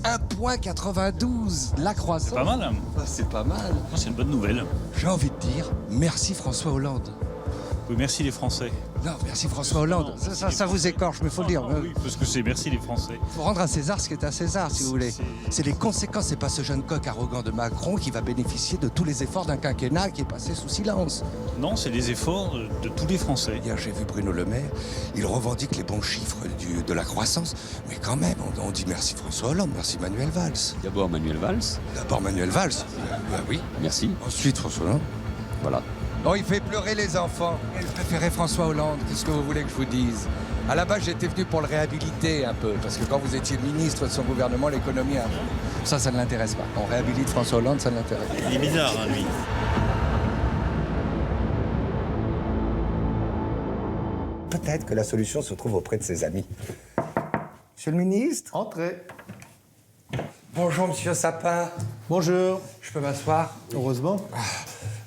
1,92 la croissance. Pas mal, hein. Ah, c'est pas mal. C'est une bonne nouvelle. J'ai envie de dire merci François Hollande. Oui, merci les Français. Non, merci François Hollande. Non, Ça vous écorche, mais il faut le dire. Oui, parce que c'est merci les Français. Il faut rendre à César ce qui est à César, si vous voulez. C'est les conséquences. C'est pas ce jeune coq arrogant de Macron qui va bénéficier de tous les efforts d'un quinquennat qui est passé sous silence. Non, c'est les efforts de tous les Français. Hier, j'ai vu Bruno Le Maire. Il revendique les bons chiffres de la croissance. Mais quand même, on dit merci François Hollande, merci Manuel Valls. D'abord Manuel Valls. D'abord Manuel Valls. Oui. Merci. Ensuite François Hollande. Voilà. Bon, il fait pleurer les enfants. Il préférait François Hollande. Qu'est-ce que vous voulez que je vous dise? À la base, j'étais venu pour le réhabiliter un peu. Parce que quand vous étiez ministre de son gouvernement, l'économie, ça ne l'intéresse pas. On réhabilite François Hollande, ça ne l'intéresse pas. Il est bizarre, hein, lui. Peut-être que la solution se trouve auprès de ses amis. Monsieur le ministre? Entrez. Bonjour, monsieur Sapin. Bonjour. Je peux m'asseoir? Heureusement.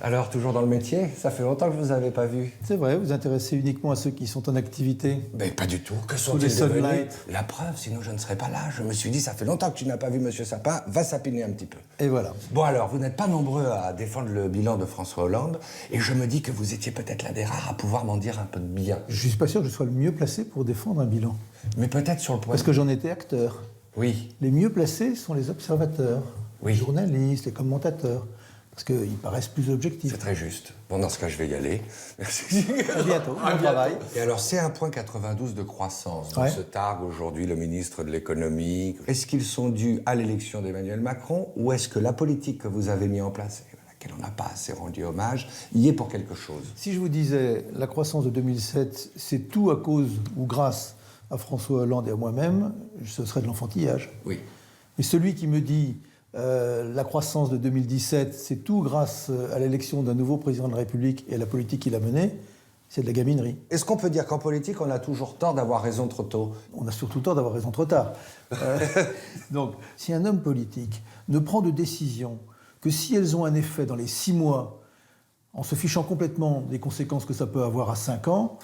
Alors, toujours dans le métier? Ça fait longtemps que je vous avais pas vu. C'est vrai, vous intéressez uniquement à ceux qui sont en activité. Mais pas du tout. Que les sont-ils devenus? sunlight. La preuve, sinon je ne serais pas là. Je me suis dit, ça fait longtemps que tu n'as pas vu monsieur Sapin, va sapiner un petit peu. Et voilà. Bon alors, vous n'êtes pas nombreux à défendre le bilan de François Hollande, et je me dis que vous étiez peut-être l'un des rares à pouvoir m'en dire un peu de bien. Je suis pas sûr que je sois le mieux placé pour défendre un bilan. Mais peut-être sur le point... Parce que j'en étais acteur. Oui. Les mieux placés sont les observateurs, Oui. les journalistes, les commentateurs. Parce qu'ils paraissent plus objectifs. C'est très juste. Bon, dans ce cas, je vais y aller. Merci. À bientôt. Bon travail. Et alors, c'est 1,92 de croissance dont Ouais. se targue aujourd'hui le ministre de l'économie. Est-ce qu'ils sont dus à l'élection d'Emmanuel Macron, ou est-ce que la politique que vous avez mise en place, et à laquelle on n'a pas assez rendu hommage, y est pour quelque chose? Si je vous disais la croissance de 2007, c'est tout à cause ou grâce à François Hollande et à moi-même, ce serait de l'enfantillage. Oui. Mais celui qui me dit la croissance de 2017, c'est tout grâce à l'élection d'un nouveau président de la République et à la politique qu'il a menée, c'est de la gaminerie. Est-ce qu'on peut dire qu'en politique, on a toujours tort d'avoir raison trop tôt? On a surtout tort d'avoir raison trop tard. Donc, si un homme politique ne prend de décisions que si elles ont un effet dans les 6 mois, en se fichant complètement des conséquences que ça peut avoir à 5 ans,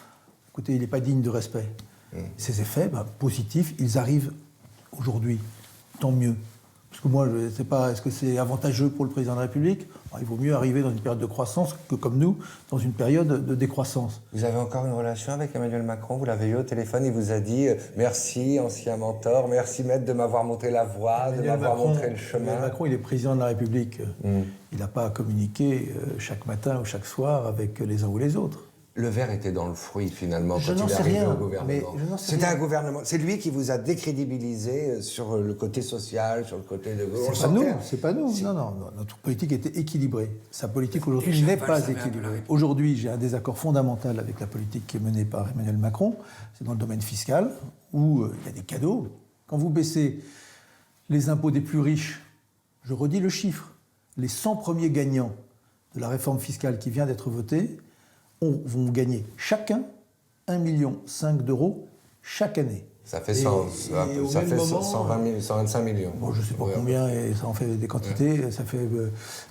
écoutez, il n'est pas digne de respect. Ces effets positifs, ils arrivent aujourd'hui. Tant mieux. Parce que moi, je ne sais pas, est-ce que c'est avantageux pour le président de la République? Il vaut mieux arriver dans une période de croissance que, comme nous, dans une période de décroissance. Vous avez encore une relation avec Emmanuel Macron? Vous l'avez eu au téléphone, il vous a dit merci, ancien mentor, merci maître de m'avoir montré la voie, de m'avoir montré le chemin. Emmanuel Macron, il est président de la République. Il n'a pas à communiquer chaque matin ou chaque soir avec les uns ou les autres. Le verre était dans le fruit, finalement, Je quand n'en il est sais arrivé rien, au gouvernement. mais je n'en sais C'était rien. un gouvernement. C'est lui qui vous a décrédibilisé sur le côté social, sur le côté de... C'est pas nous. Non, notre politique était équilibrée. Sa politique aujourd'hui Déjà, n'est Valls pas avait un peu la équilibrée. réponse. Aujourd'hui, j'ai un désaccord fondamental avec la politique qui est menée par Emmanuel Macron. C'est dans le domaine fiscal, où il y a des cadeaux. Quand vous baissez les impôts des plus riches, je redis le chiffre, les 100 premiers gagnants de la réforme fiscale qui vient d'être votée vont gagner chacun 1,5 million d'euros chaque année. Ça fait, Et au ça même fait moment, 125 millions. Bon, je ne sais pas Oui, combien, et ça en fait des quantités. Ça fait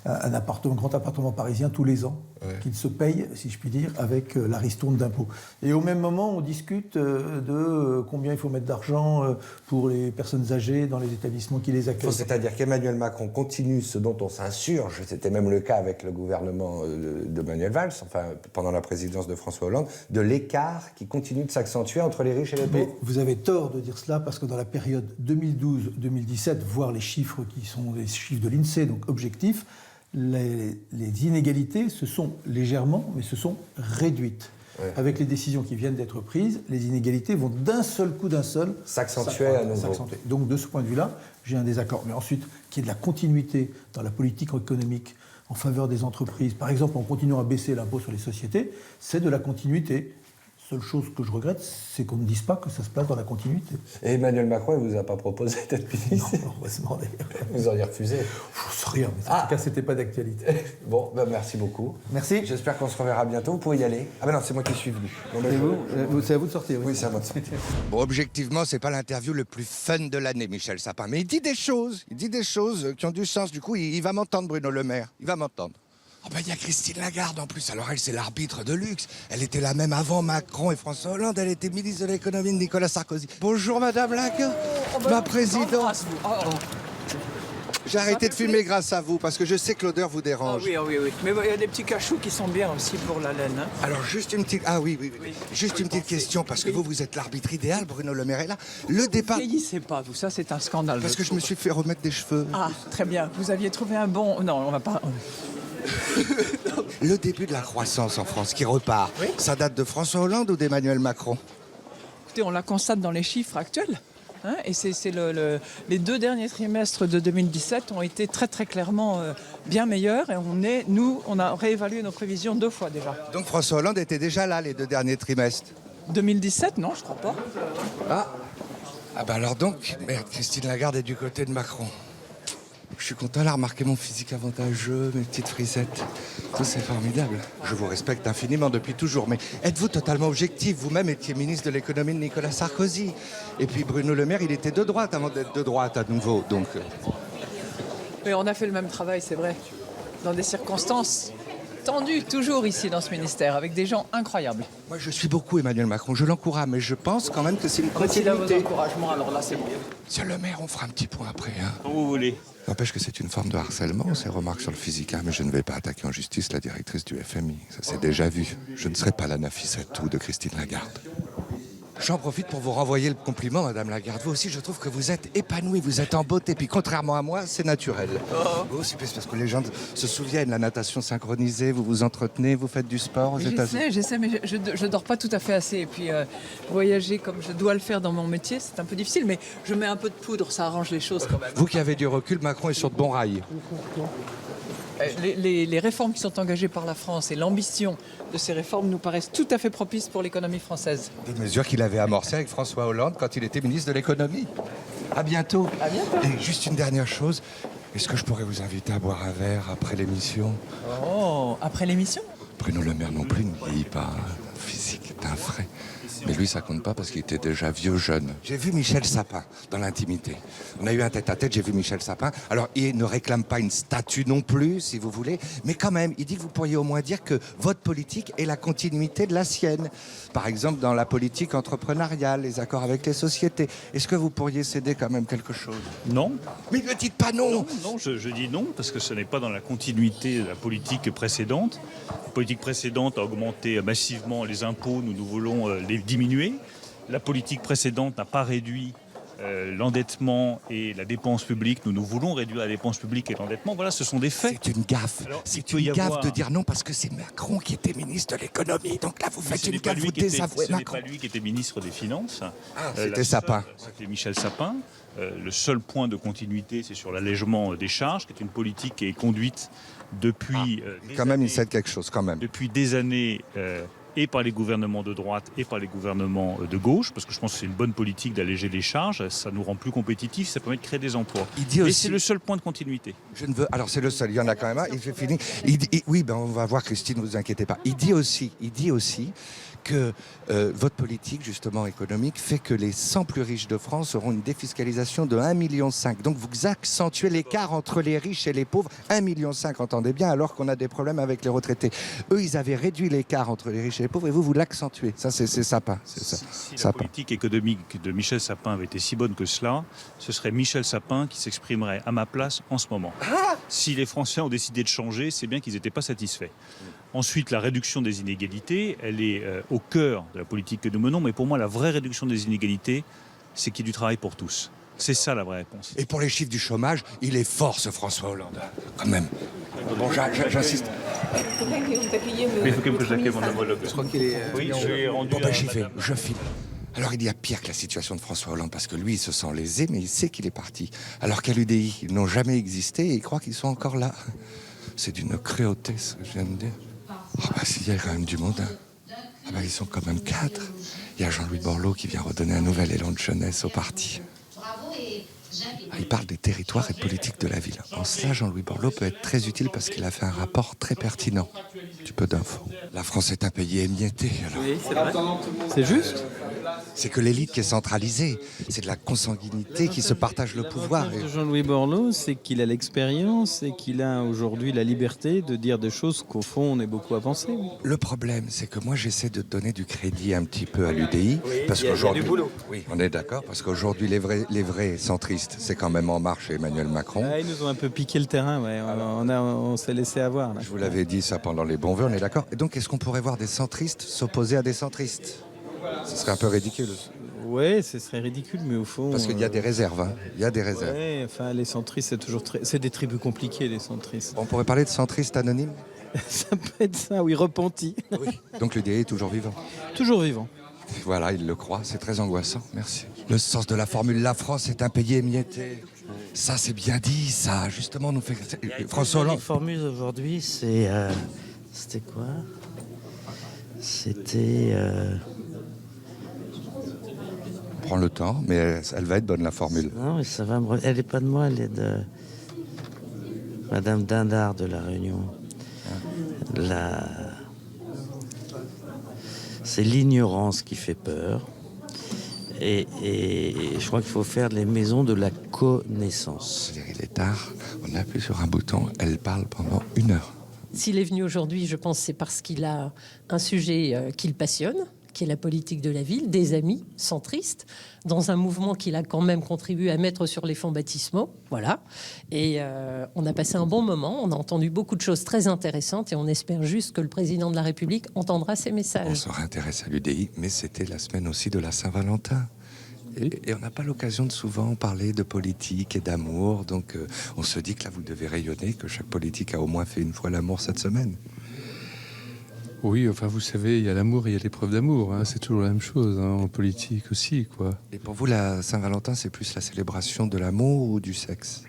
un grand appartement parisien tous les ans, qu'il se paye, si je puis dire, avec la ristourne d'impôts. Et au même moment, on discute de combien il faut mettre d'argent pour les personnes âgées dans les établissements qui les accueillent. C'est-à-dire qu'Emmanuel Macron continue ce dont on s'insurge, c'était même le cas avec le gouvernement de Manuel Valls, enfin pendant la présidence de François Hollande, de l'écart qui continue de s'accentuer entre les riches et les Mais pauvres. vous avez tort de dire cela parce que dans la période 2012-2017, voir les chiffres qui sont des chiffres de l'INSEE, donc objectifs, les inégalités se sont légèrement, mais se sont réduites. Ouais. Avec les décisions qui viennent d'être prises, les inégalités vont d'un seul s'accentuer à nouveau. Donc de ce point de vue-là, j'ai un désaccord. Mais ensuite, qu'il y ait de la continuité dans la politique économique en faveur des entreprises, par exemple en continuant à baisser l'impôt sur les sociétés, c'est de la continuité. Seule chose que je regrette, c'est qu'on ne dise pas que ça se place dans la continuité. Et Emmanuel Macron, il ne vous a pas proposé d'être ministre? Non, heureusement d'ailleurs. Vous auriez refusé? Je ne sais rien, mais en tout cas, ce n'était pas d'actualité. Bon, ben merci beaucoup. Merci. J'espère qu'on se reverra bientôt. Vous pouvez y aller. Ah ben non, c'est moi qui suis venu. C'est à vous de sortir. Oui, c'est à moi de sortir. Bon, objectivement, c'est pas l'interview le plus fun de l'année, Michel Sapin. Mais il dit des choses qui ont du sens. Du coup, il va m'entendre, Bruno Le Maire. Il va m'entendre. Oh ben, il y a Christine Lagarde en plus. Alors elle, c'est l'arbitre de luxe. Elle était là même avant Macron et François Hollande. Elle était ministre de l'économie de Nicolas Sarkozy. Bonjour Madame Lagarde, ma présidente. J'ai arrêté de fumer grâce à vous parce que je sais que l'odeur vous dérange. Oui. Mais il y a des petits cachous qui sont bien aussi pour la laine. Hein. Alors juste une petite... Ah oui. Juste une petite question parce que vous êtes l'arbitre idéal, Bruno Le Maire est là. Le départ... Ne vieillissez pas, vous, ça c'est un scandale. Parce que je me suis fait remettre des cheveux. Ah, très bien. Vous aviez trouvé un bon... Non, on va pas... Le début de la croissance en France qui repart, Oui. ça date de François Hollande ou d'Emmanuel Macron? Écoutez, on la constate dans les chiffres actuels. Hein, et les 2 derniers trimestres de 2017 ont été très très clairement bien meilleurs. Et on a réévalué nos prévisions 2 fois déjà. Donc François Hollande était déjà là les 2 derniers trimestres. 2017, non, je crois pas. Ah bah alors donc, merde, Christine Lagarde est du côté de Macron. Je suis content, elle a remarqué mon physique avantageux, mes petites frisettes. Tout c'est formidable. Je vous respecte infiniment depuis toujours, mais êtes-vous totalement objectif? Vous-même étiez ministre de l'économie de Nicolas Sarkozy. Et puis Bruno Le Maire, il était de droite avant d'être de droite à nouveau, donc... Mais on a fait le même travail, c'est vrai. Dans des circonstances tendues, toujours ici dans ce ministère, avec des gens incroyables. Moi, je suis beaucoup Emmanuel Macron, je l'encourage, mais je pense quand même que c'est une Quand il a vos continuité. encouragements, alors là c'est bon. Monsieur Le Maire, on fera un petit point après, hein. Quand vous voulez. N'empêche que c'est une forme de harcèlement, ces remarques sur le physique, hein, mais je ne vais pas attaquer en justice la directrice du FMI. Ça s'est déjà vu. Je ne serai pas la Nafissatou de Christine Lagarde. J'en profite pour vous renvoyer le compliment, Madame Lagarde. Vous aussi, je trouve que vous êtes épanouie, vous êtes en beauté. Puis contrairement à moi, c'est naturel. Vous aussi, c'est parce que les gens se souviennent, la natation synchronisée, vous vous entretenez, vous faites du sport aux États-Unis. J'essaie, mais je dors pas tout à fait assez. Et puis voyager comme je dois le faire dans mon métier, c'est un peu difficile. Mais je mets un peu de poudre, ça arrange les choses quand même. Vous qui avez du recul, Macron est sur de bons rails. Les réformes qui sont engagées par la France et l'ambition de ces réformes nous paraissent tout à fait propices pour l'économie française. Des mesures qu'il avait amorcées avec François Hollande quand il était ministre de l'économie. À bientôt. À bientôt. Et juste une dernière chose, est-ce que je pourrais vous inviter à boire un verre après l'émission? Oh, après l'émission? Bruno Le Maire non plus ne vieillit pas. Le physique est un frais. Mais lui, ça compte pas parce qu'il était déjà vieux jeune. J'ai vu Michel Sapin dans l'intimité. On a eu un tête-à-tête, j'ai vu Michel Sapin. Alors, il ne réclame pas une statue non plus, si vous voulez, mais quand même, il dit que vous pourriez au moins dire que votre politique est la continuité de la sienne. Par exemple, dans la politique entrepreneuriale, les accords avec les sociétés. Est-ce que vous pourriez céder quand même quelque chose? Non. Mais ne dites pas non. Non, je dis non, parce que ce n'est pas dans la continuité de la politique précédente. La politique précédente a augmenté massivement les impôts, nous voulons les diminuer. La politique précédente n'a pas réduit l'endettement et la dépense publique. Nous voulons réduire la dépense publique et l'endettement. Voilà, ce sont des faits. C'est une gaffe. Alors, il C'est peut une y gaffe avoir- de dire non parce que c'est Macron qui était ministre de l'économie. Donc là, vous Mais faites ce une n'est pas gaffe, lui vous qui était- désavouez ce n'est Macron. pas lui qui était ministre des Finances. C'était La seule- Sapin. C'était Michel Sapin. Le seul point de continuité, c'est sur l'allègement des charges, qui est une politique qui est conduite depuis Quand même, il cède quelque chose, quand même. depuis des années et par les gouvernements de droite et par les gouvernements de gauche, parce que je pense que c'est une bonne politique d'alléger les charges, ça nous rend plus compétitifs, ça permet de créer des emplois. Il dit Et aussi- c'est le seul point de continuité. Je ne veux. Alors c'est le seul. Il y en a quand même un. Il fait fini. Oui, ben on va voir Christine. Vous inquiétez pas. Il dit aussi que votre politique justement économique fait que les 100 plus riches de France auront une défiscalisation de 1,5 million. Donc vous accentuez l'écart entre les riches et les pauvres. 1,5 million, entendez bien, alors qu'on a des problèmes avec les retraités. Eux, ils avaient réduit l'écart entre les riches et les pauvres et vous l'accentuez. Ça, c'est Sapin. C'est ça. Si la Sapin. politique économique de Michel Sapin avait été si bonne que cela, ce serait Michel Sapin qui s'exprimerait à ma place en ce moment. Si les Français ont décidé de changer, c'est bien qu'ils n'étaient pas satisfaits. Ensuite, la réduction des inégalités, elle est au cœur de la politique que nous menons, mais pour moi, la vraie réduction des inégalités, c'est qu'il y ait du travail pour tous. C'est ça la vraie réponse. Et pour les chiffres du chômage, il est fort ce François Hollande. Quand même. Bon, j'insiste. Mais il faut que j'accueille mon homologue. Je crois qu'il est. Oui, je l'ai rendu. Bon, ben, à j'y vais, madame. je file. Alors, il y a pire que la situation de François Hollande, parce que lui, il se sent lésé, mais il sait qu'il est parti. Alors qu'à l'UDI, ils n'ont jamais existé et il croit qu'ils sont encore là. C'est d'une cruauté, ce que je viens de dire. Oh, bah, s'il y a quand même du monde. Hein. Ah, bah, ils sont quand même 4. Il y a Jean-Louis Borloo qui vient redonner un nouvel élan de jeunesse au parti. Ah, il parle des territoires et de politique de la ville. En cela, Jean-Louis Borloo peut être très utile parce qu'il a fait un rapport très pertinent. Du peu d'infos. La France est un pays émietté, alors. Oui, c'est vrai. C'est juste. C'est que l'élite qui est centralisée. C'est de la consanguinité qui se partage le pouvoir. L'avantage de Jean-Louis Borloo, c'est qu'il a l'expérience et qu'il a aujourd'hui la liberté de dire des choses qu'au fond, on est beaucoup à penser. Le problème, c'est que moi, j'essaie de donner du crédit un petit peu à l'UDI. Parce qu'aujourd'hui, oui, on est d'accord, parce qu'aujourd'hui, les vrais centristes, c'est quand même En Marche et Emmanuel Macron. Ah, ils nous ont un peu piqué le terrain, ouais. On s'est laissé avoir. Là. Je vous l'avais dit ça pendant les bons vœux, on est d'accord. Et donc, est-ce qu'on pourrait voir des centristes s'opposer à des centristes? Ce serait un peu ridicule. Ouais, ce serait ridicule, mais au fond... Parce qu'il y a des réserves, hein. Il y a des réserves. Ouais, enfin, les centristes, c'est toujours c'est des tribus compliquées, les centristes. On pourrait parler de centristes anonymes? Ça peut être ça, oui, repenti. Oui. Donc l'UDI est toujours vivant. Toujours vivant. Voilà, il le croit, c'est très angoissant, merci. Le sens de la formule, la France est un pays émietté. Ça, c'est bien dit, ça, justement, nous fait... François Hollande... La formule aujourd'hui, c'était quoi? C'était... Prends le temps, mais elle va être bonne, la formule. Non, mais ça va me... Elle n'est pas de moi, elle est de Madame Dindar de La Réunion. C'est l'ignorance qui fait peur. Et je crois qu'il faut faire les maisons de la connaissance. Il est tard, on appuie sur un bouton, elle parle pendant 1 heure. S'il est venu aujourd'hui, je pense que c'est parce qu'il a un sujet qui le passionne, qui est la politique de la ville, des amis centristes, dans un mouvement qu'il a quand même contribué à mettre sur les fonds baptismaux. Voilà. Et on a passé un bon moment, on a entendu beaucoup de choses très intéressantes et on espère juste que le président de la République entendra ces On messages. se réintéresse à l'UDI, mais c'était la semaine aussi de la Saint-Valentin. Et on n'a pas l'occasion de souvent parler de politique et d'amour, donc on se dit que là vous devez rayonner, que chaque politique a au moins fait 1 fois l'amour cette semaine. Oui, enfin vous savez, il y a l'amour et il y a l'épreuve d'amour, hein. C'est toujours la même chose, hein, en politique aussi, quoi. Et pour vous, la Saint-Valentin, c'est plus la célébration de l'amour ou du sexe?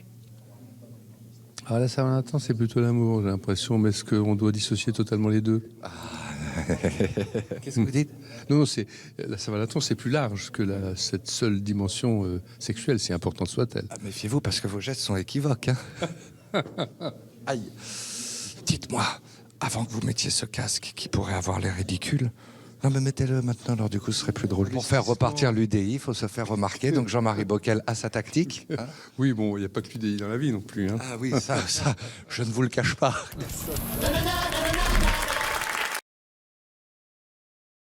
Ah, la Saint-Valentin, c'est plutôt l'amour, j'ai l'impression, mais est-ce qu'on doit dissocier totalement les deux? Qu'est-ce que vous dites? Non, la Saint-Valentin, c'est plus large que cette seule dimension sexuelle, si importante soit-elle. Ah, méfiez-vous, parce que vos gestes sont équivoques. Hein. Aïe. Dites-moi, avant que vous mettiez ce casque qui pourrait avoir l'air ridicule... Non, mais mettez-le maintenant, alors du coup, ce serait plus drôle. Pour faire repartir l'UDI, il faut se faire remarquer. Donc Jean-Marie Bockel a sa tactique. Hein. Oui, bon, il n'y a pas que l'UDI dans la vie non plus. Hein. Ah oui, ça, je ne vous le cache pas.